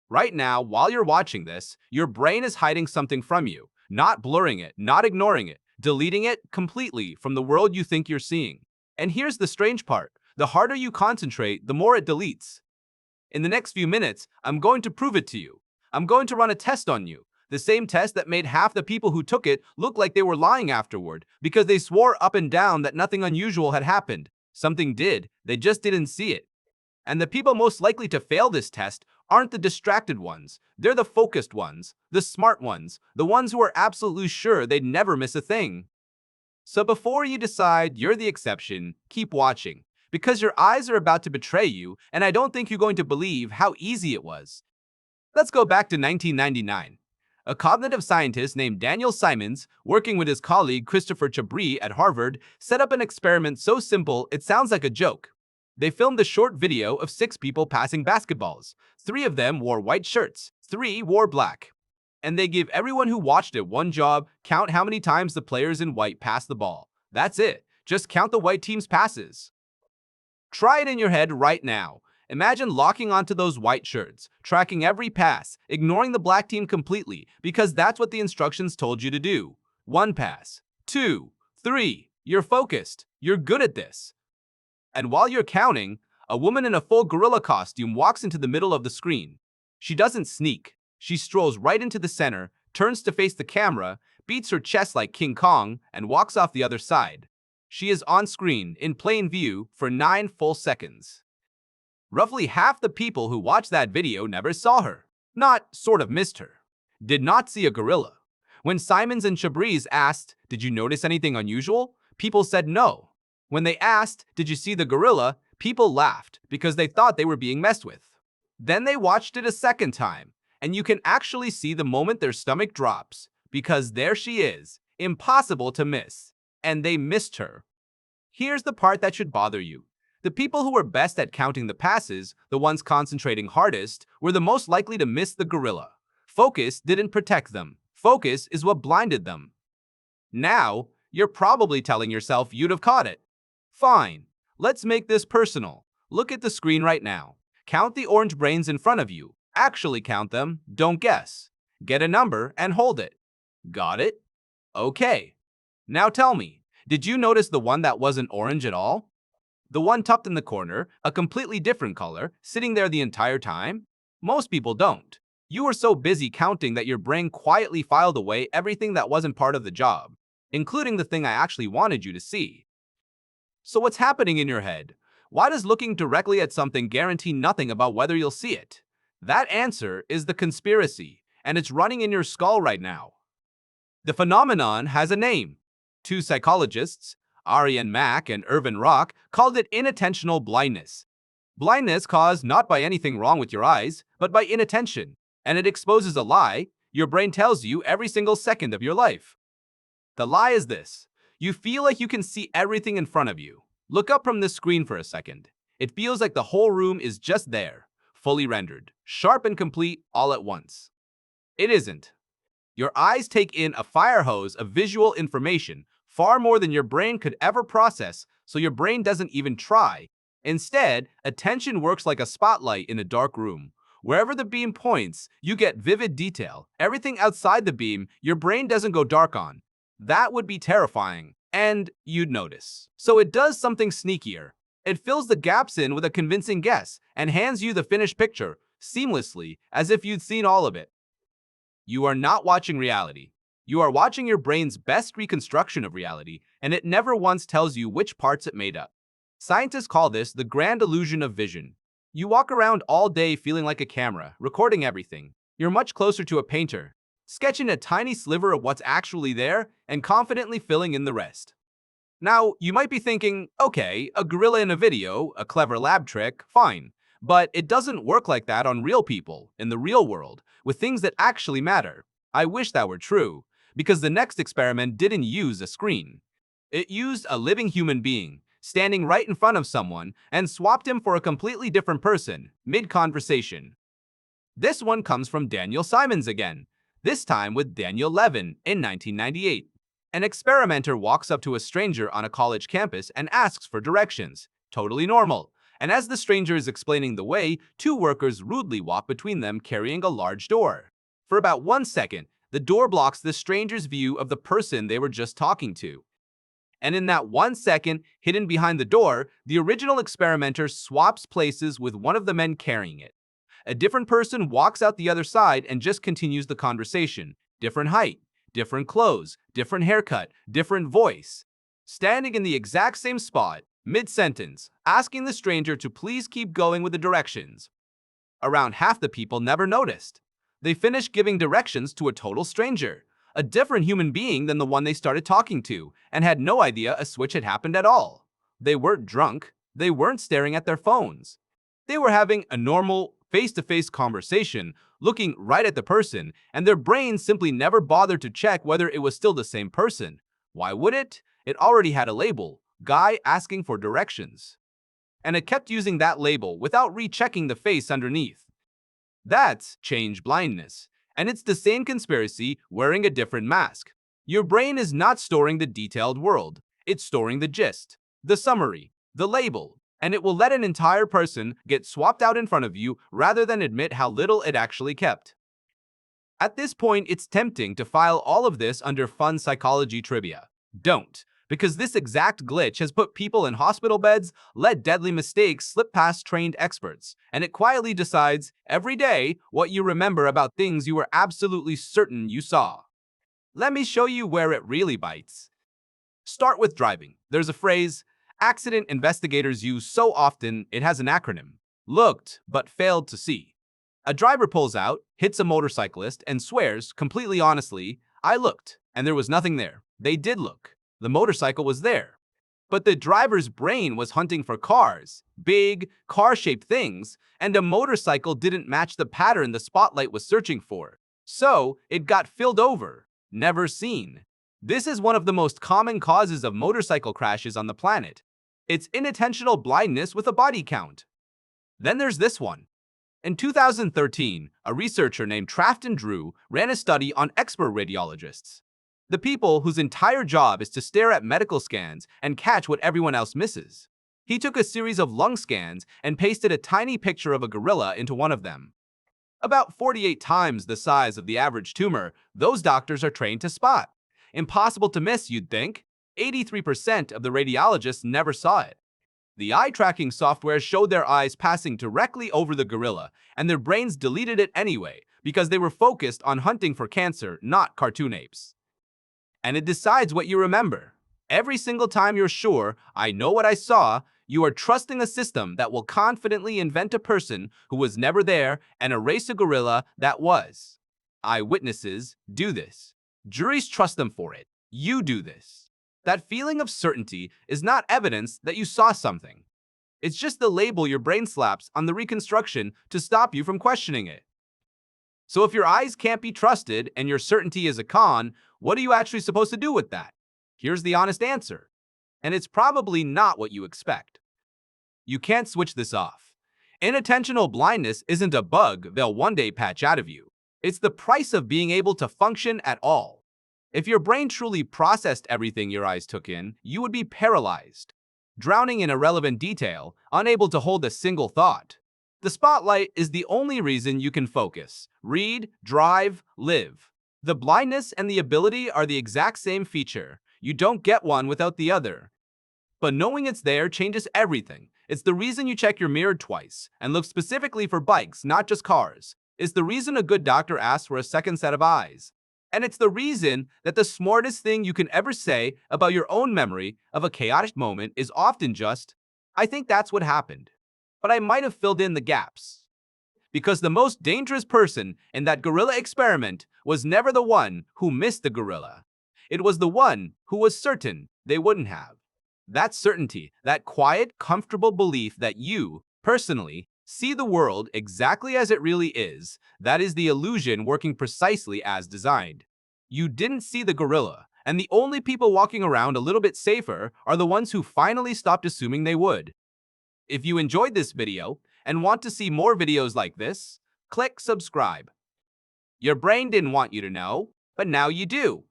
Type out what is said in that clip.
Right now, while you're watching this, your brain is hiding something from you, not blurring it, not ignoring it, deleting it completely from the world you think you're seeing. And here's the strange part. The harder you concentrate, the more it deletes. In the next few minutes, I'm going to prove it to you. I'm going to run a test on you. The same test that made half the people who took it look like they were lying afterward because they swore up and down that nothing unusual had happened. Something did, they just didn't see it. And the people most likely to fail this test aren't the distracted ones. They're the focused ones, the smart ones, the ones who are absolutely sure they'd never miss a thing. So before you decide you're the exception, keep watching, because your eyes are about to betray you, and I don't think you're going to believe how easy it was. Let's go back to 1999. A cognitive scientist named Daniel Simons, working with his colleague Christopher Chabris at Harvard, set up an experiment so simple it sounds like a joke. They filmed a short video of 6 people passing basketballs. 3 of them wore white shirts, 3 wore black. And they give everyone who watched it one job: count how many times the players in white passed the ball. That's it. Just count the white team's passes. Try it in your head right now. Imagine locking onto those white shirts, tracking every pass, ignoring the black team completely, because that's what the instructions told you to do. 1 pass, 2, 3. You're focused. You're good at this. And while you're counting, a woman in a full gorilla costume walks into the middle of the screen. She doesn't sneak. She strolls right into the center, turns to face the camera, beats her chest like King Kong, and walks off the other side. She is on screen, in plain view, for 9 full seconds. Roughly half the people who watched that video never saw her. Not sort of missed her. Did not see a gorilla. When Simons and Chabris asked, "Did you notice anything unusual?" people said no. When they asked, "Did you see the gorilla?" people laughed because they thought they were being messed with. Then they watched it a second time, and you can actually see the moment their stomach drops, because there she is, impossible to miss. And they missed her. Here's the part that should bother you. The people who were best at counting the passes, the ones concentrating hardest, were the most likely to miss the gorilla. Focus didn't protect them. Focus is what blinded them. Now, you're probably telling yourself you'd have caught it. Fine. Let's make this personal. Look at the screen right now. Count the orange brains in front of you. Actually count them, don't guess. Get a number and hold it. Got it? Okay. Now tell me, did you notice the one that wasn't orange at all? The one tucked in the corner, a completely different color, sitting there the entire time? Most people don't. You were so busy counting that your brain quietly filed away everything that wasn't part of the job, including the thing I actually wanted you to see. So what's happening in your head? Why does looking directly at something guarantee nothing about whether you'll see it? That answer is the conspiracy, and it's running in your skull right now. The phenomenon has a name. 2 psychologists, Ariane Mack and Irvin Rock, called it inattentional blindness. Blindness caused not by anything wrong with your eyes, but by inattention, and it exposes a lie your brain tells you every single second of your life. The lie is this: you feel like you can see everything in front of you. Look up from this screen for a second. It feels like the whole room is just there, fully rendered, sharp and complete all at once. It isn't. Your eyes take in a fire hose of visual information, far more than your brain could ever process, so your brain doesn't even try. Instead, attention works like a spotlight in a dark room. Wherever the beam points, you get vivid detail. Everything outside the beam, your brain doesn't go dark on. That would be terrifying, and you'd notice. So it does something sneakier. It fills the gaps in with a convincing guess and hands you the finished picture, seamlessly, as if you'd seen all of it. You are not watching reality. You are watching your brain's best reconstruction of reality, and it never once tells you which parts it made up. Scientists call this the grand illusion of vision. You walk around all day feeling like a camera, recording everything. You're much closer to a painter, sketching a tiny sliver of what's actually there and confidently filling in the rest. Now, you might be thinking, okay, a gorilla in a video, a clever lab trick, fine. But it doesn't work like that on real people, in the real world, with things that actually matter. I wish that were true, because the next experiment didn't use a screen. It used a living human being, standing right in front of someone, and swapped him for a completely different person, mid-conversation. This one comes from Daniel Simons again, this time with Daniel Levin in 1998. An experimenter walks up to a stranger on a college campus and asks for directions. Totally normal. And as the stranger is explaining the way, two workers rudely walk between them carrying a large door. For about 1 second, the door blocks the stranger's view of the person they were just talking to. And in that 1 second, hidden behind the door, the original experimenter swaps places with one of the men carrying it. A different person walks out the other side and just continues the conversation. Different height, different clothes, different haircut, different voice. Standing in the exact same spot, mid-sentence, asking the stranger to please keep going with the directions. Around half the people never noticed. They finished giving directions to a total stranger, a different human being than the one they started talking to, and had no idea a switch had happened at all. They weren't drunk. They weren't staring at their phones. They were having a normal, face-to-face conversation, looking right at the person, and their brains simply never bothered to check whether it was still the same person. Why would it? It already had a label, guy asking for directions. And it kept using that label without rechecking the face underneath. That's change blindness. And it's the same conspiracy wearing a different mask. Your brain is not storing the detailed world. It's storing the gist, the summary, the label, and it will let an entire person get swapped out in front of you rather than admit how little it actually kept. At this point, it's tempting to file all of this under fun psychology trivia. Don't, because this exact glitch has put people in hospital beds, let deadly mistakes slip past trained experts, and it quietly decides every day what you remember about things you were absolutely certain you saw. Let me show you where it really bites. Start with driving. There's a phrase accident investigators use so often it has an acronym. Looked, but failed to see. A driver pulls out, hits a motorcyclist, and swears, completely honestly, I looked, and there was nothing there. They did look. The motorcycle was there. But the driver's brain was hunting for cars, big, car-shaped things, and a motorcycle didn't match the pattern the spotlight was searching for. So, it got filled over. Never seen. This is one of the most common causes of motorcycle crashes on the planet. It's inattentional blindness with a body count. Then there's this one. In 2013, a researcher named Trafton Drew ran a study on expert radiologists, the people whose entire job is to stare at medical scans and catch what everyone else misses. He took a series of lung scans and pasted a tiny picture of a gorilla into one of them. About 48 times the size of the average tumor those doctors are trained to spot. Impossible to miss, you'd think. 83% of the radiologists never saw it. The eye-tracking software showed their eyes passing directly over the gorilla, and their brains deleted it anyway because they were focused on hunting for cancer, not cartoon apes. And it decides what you remember. Every single time you're sure, I know what I saw, you are trusting a system that will confidently invent a person who was never there and erase a gorilla that was. Eyewitnesses do this. Juries trust them for it. You do this. That feeling of certainty is not evidence that you saw something. It's just the label your brain slaps on the reconstruction to stop you from questioning it. So if your eyes can't be trusted and your certainty is a con, what are you actually supposed to do with that? Here's the honest answer. And it's probably not what you expect. You can't switch this off. Inattentional blindness isn't a bug they'll one day patch out of you. It's the price of being able to function at all. If your brain truly processed everything your eyes took in, you would be paralyzed, drowning in irrelevant detail, unable to hold a single thought. The spotlight is the only reason you can focus, read, drive, live. The blindness and the ability are the exact same feature. You don't get one without the other. But knowing it's there changes everything. It's the reason you check your mirror twice and look specifically for bikes, not just cars. It's the reason a good doctor asks for a second set of eyes. And it's the reason that the smartest thing you can ever say about your own memory of a chaotic moment is often just, I think that's what happened, but I might have filled in the gaps. Because the most dangerous person in that gorilla experiment was never the one who missed the gorilla. It was the one who was certain they wouldn't have. That certainty, that quiet, comfortable belief that you, personally, see the world exactly as it really is, that is the illusion working precisely as designed. You didn't see the gorilla, and the only people walking around a little bit safer are the ones who finally stopped assuming they would. If you enjoyed this video and want to see more videos like this, click subscribe. Your brain didn't want you to know, but now you do.